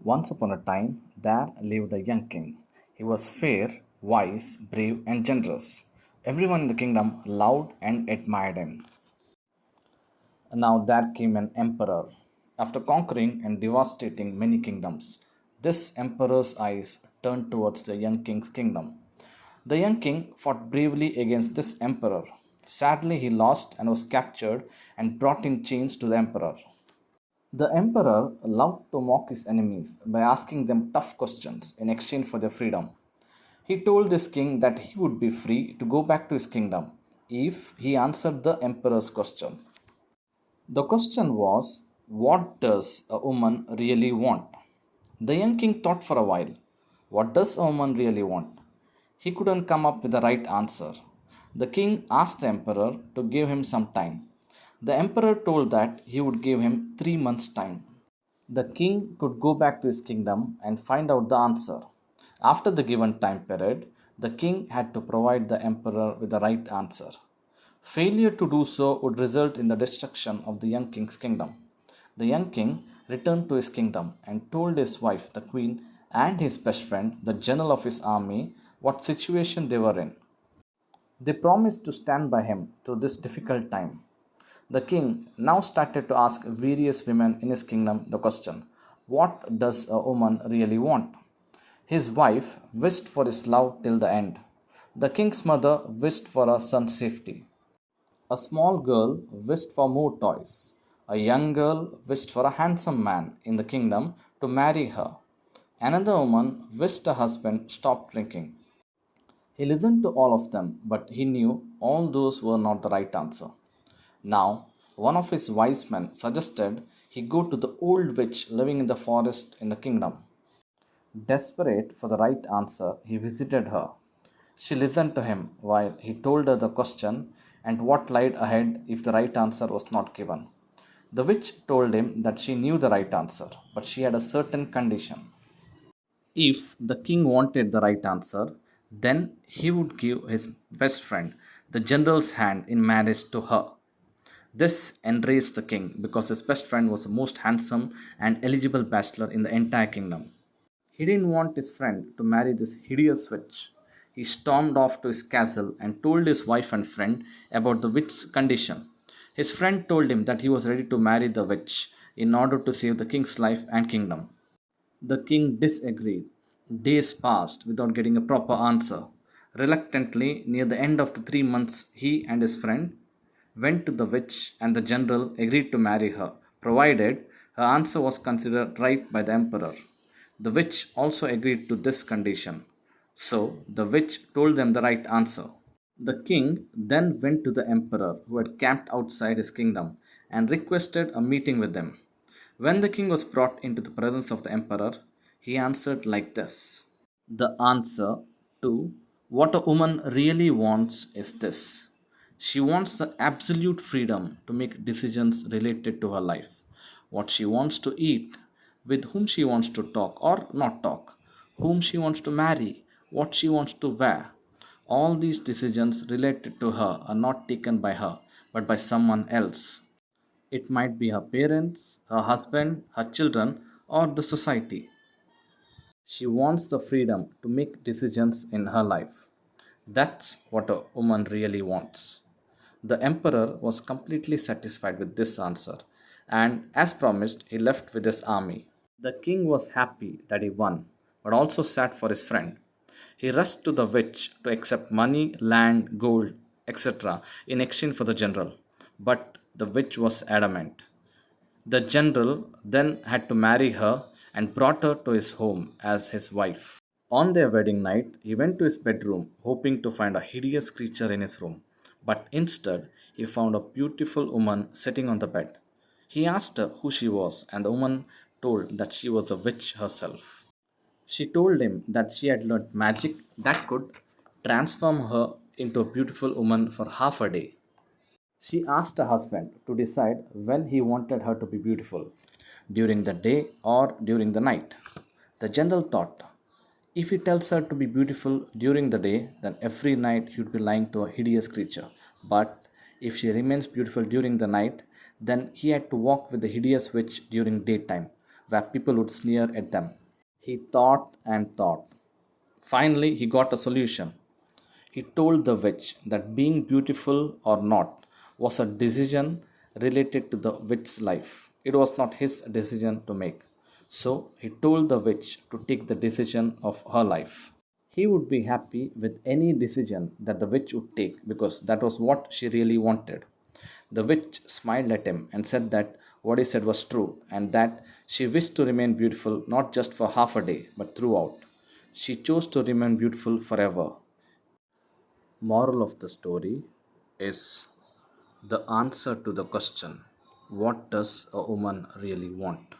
Once upon a time, there lived a young king. He was fair, wise, brave, and generous. Everyone in the kingdom loved and admired him. Now there came an emperor. After conquering and devastating many kingdoms, this emperor's eyes turned towards the young king's kingdom. The young king fought bravely against this emperor. Sadly, he lost and was captured and brought in chains to the emperor. The emperor loved to mock his enemies by asking them tough questions in exchange for their freedom. He told this king that he would be free to go back to his kingdom if he answered the emperor's question. The question was, what does a woman really want? The young king thought for a while. What does a woman really want? He couldn't come up with the right answer. The king asked the emperor to give him some time. The emperor told that he would give him 3 months' time. The king could go back to his kingdom and find out the answer. After the given time period, the king had to provide the emperor with the right answer. Failure to do so would result in the destruction of the young king's kingdom. The young king returned to his kingdom and told his wife, the queen, and his best friend, the general of his army, what situation they were in. They promised to stand by him through this difficult time. The king now started to ask various women in his kingdom the question, what does a woman really want? His wife wished for his love till the end. The king's mother wished for her son's safety. A small girl wished for more toys. A young girl wished for a handsome man in the kingdom to marry her. Another woman wished her husband stopped drinking. He listened to all of them, but he knew all those were not the right answer. Now, one of his wise men suggested he go to the old witch living in the forest in the kingdom. Desperate for the right answer, he visited her. She listened to him while he told her the question and what lied ahead if the right answer was not given. The witch told him that she knew the right answer, but she had a certain condition. If the king wanted the right answer, then he would give his best friend, the general's hand in marriage to her. This enraged the king because his best friend was the most handsome and eligible bachelor in the entire kingdom. He didn't want his friend to marry this hideous witch. He stormed off to his castle and told his wife and friend about the witch's condition. His friend told him that he was ready to marry the witch in order to save the king's life and kingdom. The king disagreed. Days passed without getting a proper answer. Reluctantly, near the end of the 3 months, he and his friend went to the witch, and the general agreed to marry her, provided her answer was considered right by the emperor. The witch also agreed to this condition. So the witch told them the right answer. The king then went to the emperor, who had camped outside his kingdom, and requested a meeting with them. When the king was brought into the presence of the emperor, he answered like this. The answer to what a woman really wants is this. She wants the absolute freedom to make decisions related to her life. What she wants to eat, with whom she wants to talk or not talk, whom she wants to marry, what she wants to wear. All these decisions related to her are not taken by her, but by someone else. It might be her parents, her husband, her children, or the society. She wants the freedom to make decisions in her life. That's what a woman really wants. The emperor was completely satisfied with this answer, and as promised, he left with his army. The king was happy that he won, but also sad for his friend. He rushed to the witch to accept money, land, gold, etc. in exchange for the general, but the witch was adamant. The general then had to marry her and brought her to his home as his wife. On their wedding night, he went to his bedroom hoping to find a hideous creature in his room, but instead he found a beautiful woman sitting on the bed. He asked her who she was, and the woman told that she was a witch herself. She told him that she had learned magic that could transform her into a beautiful woman for half a day. She asked her husband to decide when he wanted her to be beautiful, during the day or during the night. The general thought, if he tells her to be beautiful during the day, then every night he would be lying to a hideous creature. But if she remains beautiful during the night, then he had to walk with the hideous witch during daytime, where people would sneer at them. He thought and thought. Finally, he got a solution. He told the witch that being beautiful or not was a decision related to the witch's life. It was not his decision to make. So he told the witch to take the decision of her life. He would be happy with any decision that the witch would take because that was what she really wanted. The witch smiled at him and said that what he said was true and that she wished to remain beautiful not just for half a day but throughout. She chose to remain beautiful forever. Moral of the story is the answer to the question, what does a woman really want?